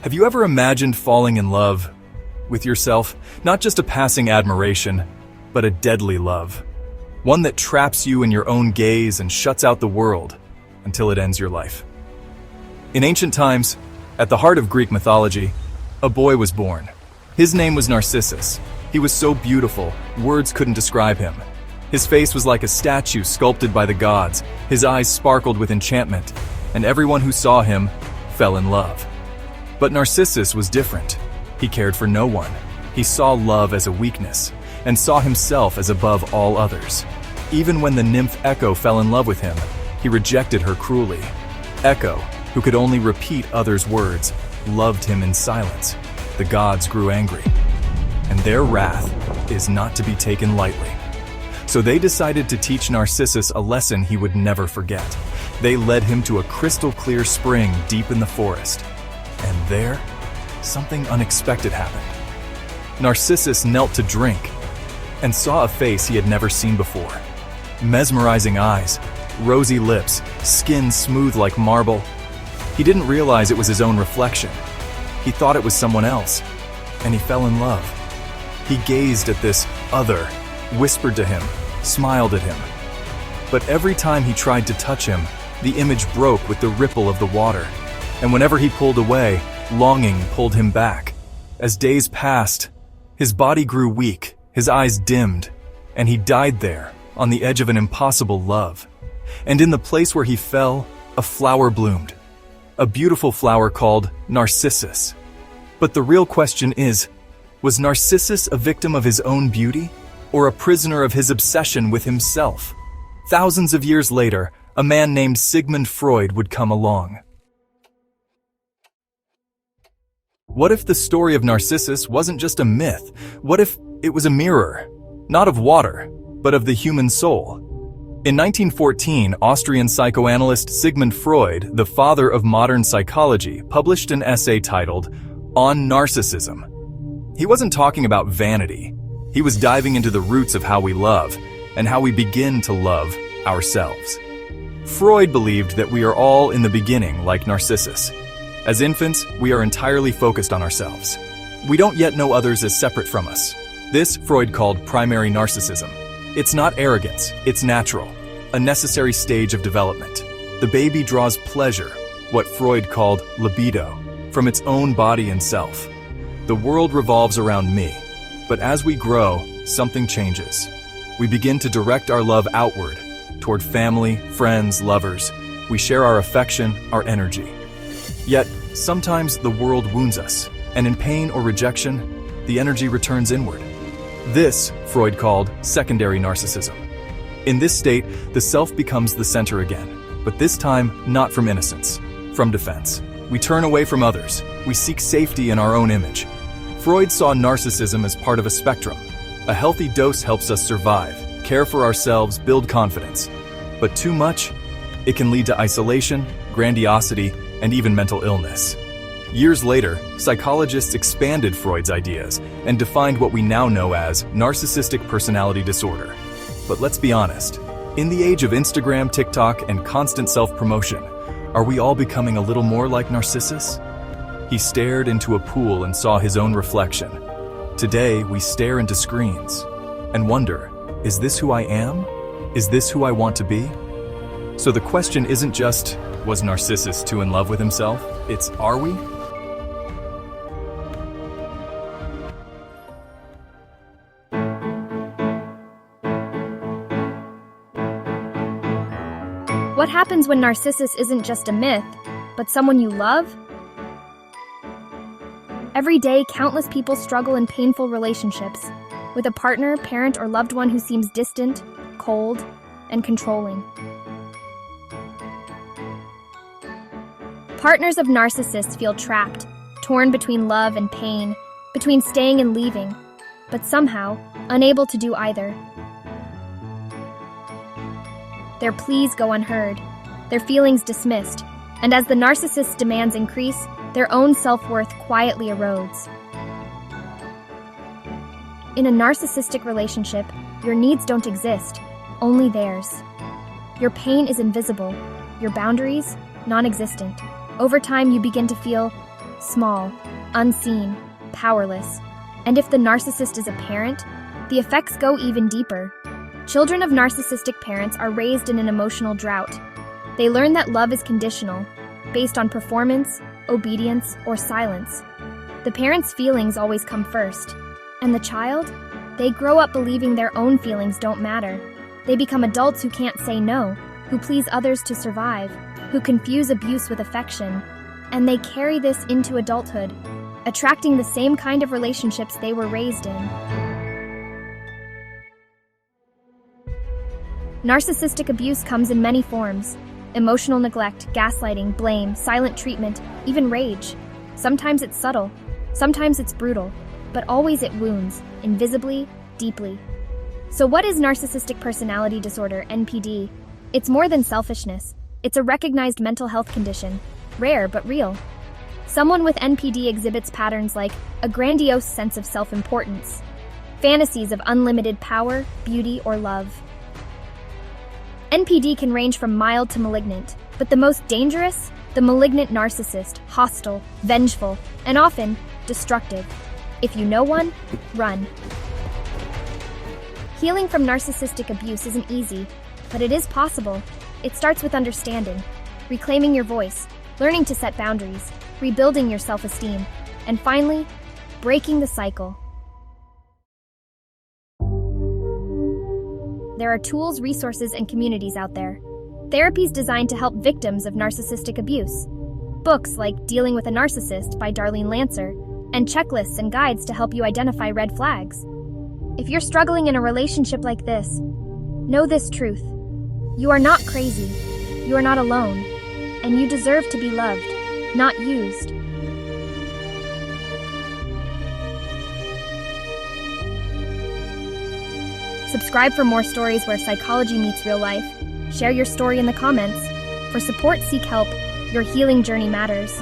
Have you ever imagined falling in love with yourself? Not just a passing admiration, but a deadly love. One that traps you in your own gaze and shuts out the world until it ends your life. In ancient times, at the heart of Greek mythology, a boy was born. His name was Narcissus. He was so beautiful, words couldn't describe him. His face was like a statue sculpted by the gods. His eyes sparkled with enchantment, and everyone who saw him fell in love. But Narcissus was different. He cared for no one. He saw love as a weakness, and saw himself as above all others. Even when the nymph Echo fell in love with him, he rejected her cruelly. Echo, who could only repeat others' words, loved him in silence. The gods grew angry, and their wrath is not to be taken lightly. So they decided to teach Narcissus a lesson he would never forget. They led him to a crystal-clear spring deep in the forest. And there, something unexpected happened. Narcissus knelt to drink and saw a face he had never seen before. Mesmerizing eyes, rosy lips, skin smooth like marble. He didn't realize it was his own reflection. He thought it was someone else, and he fell in love. He gazed at this other, whispered to him, smiled at him. But every time he tried to touch him, the image broke with the ripple of the water. And whenever he pulled away, longing pulled him back. As days passed, his body grew weak, his eyes dimmed, and he died there, on the edge of an impossible love. And in the place where he fell, a flower bloomed. A beautiful flower called Narcissus. But the real question is, was Narcissus a victim of his own beauty, or a prisoner of his obsession with himself? Thousands of years later, a man named Sigmund Freud would come along. What if the story of Narcissus wasn't just a myth? What if it was a mirror, not of water, but of the human soul? In 1914, Austrian psychoanalyst Sigmund Freud, the father of modern psychology, published an essay titled On Narcissism. He wasn't talking about vanity. He was diving into the roots of how we love and how we begin to love ourselves. Freud believed that we are all in the beginning like Narcissus. As infants, we are entirely focused on ourselves. We don't yet know others as separate from us. This Freud called primary narcissism. It's not arrogance, it's natural, a necessary stage of development. The baby draws pleasure, what Freud called libido, from its own body and self. The world revolves around me, but as we grow, something changes. We begin to direct our love outward, toward family, friends, lovers. We share our affection, our energy. Yet, sometimes the world wounds us, and in pain or rejection, the energy returns inward. This, Freud called secondary narcissism. In this state, the self becomes the center again, but this time not from innocence, from defense. We turn away from others. We seek safety in our own image. Freud saw narcissism as part of a spectrum. A healthy dose helps us survive, care for ourselves, build confidence. But too much, it can lead to isolation, grandiosity, and even mental illness. Years later, psychologists expanded Freud's ideas and defined what we now know as Narcissistic Personality Disorder. But let's be honest, in the age of Instagram, TikTok, and constant self-promotion, are we all becoming a little more like Narcissus? He stared into a pool and saw his own reflection. Today, we stare into screens and wonder, is this who I am? Is this who I want to be? So the question isn't just, was Narcissus too in love with himself? It's, are we? What happens when Narcissus isn't just a myth, but someone you love? Every day, countless people struggle in painful relationships, with a partner, parent, or loved one who seems distant, cold, and controlling. Partners of narcissists feel trapped, torn between love and pain, between staying and leaving, but somehow unable to do either. Their pleas go unheard, their feelings dismissed, and as the narcissist's demands increase, their own self-worth quietly erodes. In a narcissistic relationship, your needs don't exist, only theirs. Your pain is invisible, your boundaries non-existent. Over time, you begin to feel small, unseen, powerless. And if the narcissist is a parent, the effects go even deeper. Children of narcissistic parents are raised in an emotional drought. They learn that love is conditional, based on performance, obedience, or silence. The parent's feelings always come first. And the child? They grow up believing their own feelings don't matter. They become adults who can't say no, who please others to survive, who confuse abuse with affection. And they carry this into adulthood, attracting the same kind of relationships they were raised in. Narcissistic abuse comes in many forms: emotional neglect, gaslighting, blame, silent treatment, even rage. Sometimes it's subtle, sometimes it's brutal, but always it wounds, invisibly, deeply. So what is narcissistic personality disorder, NPD? It's more than selfishness. It's a recognized mental health condition, rare but real. Someone with NPD exhibits patterns like a grandiose sense of self-importance, fantasies of unlimited power, beauty, or love. NPD can range from mild to malignant, but the most dangerous? The malignant narcissist, hostile, vengeful, and often destructive. If you know one, run. Healing from narcissistic abuse isn't easy, but it is possible. It starts with understanding, reclaiming your voice, learning to set boundaries, rebuilding your self-esteem, and finally, breaking the cycle. There are tools, resources, and communities out there. Therapies designed to help victims of narcissistic abuse. Books like Dealing with a Narcissist by Darlene Lancer, and checklists and guides to help you identify red flags. If you're struggling in a relationship like this, know this truth. You are not crazy. You are not alone. And you deserve to be loved, not used. Subscribe for more stories where psychology meets real life. Share your story in the comments. For support, seek help. Your healing journey matters.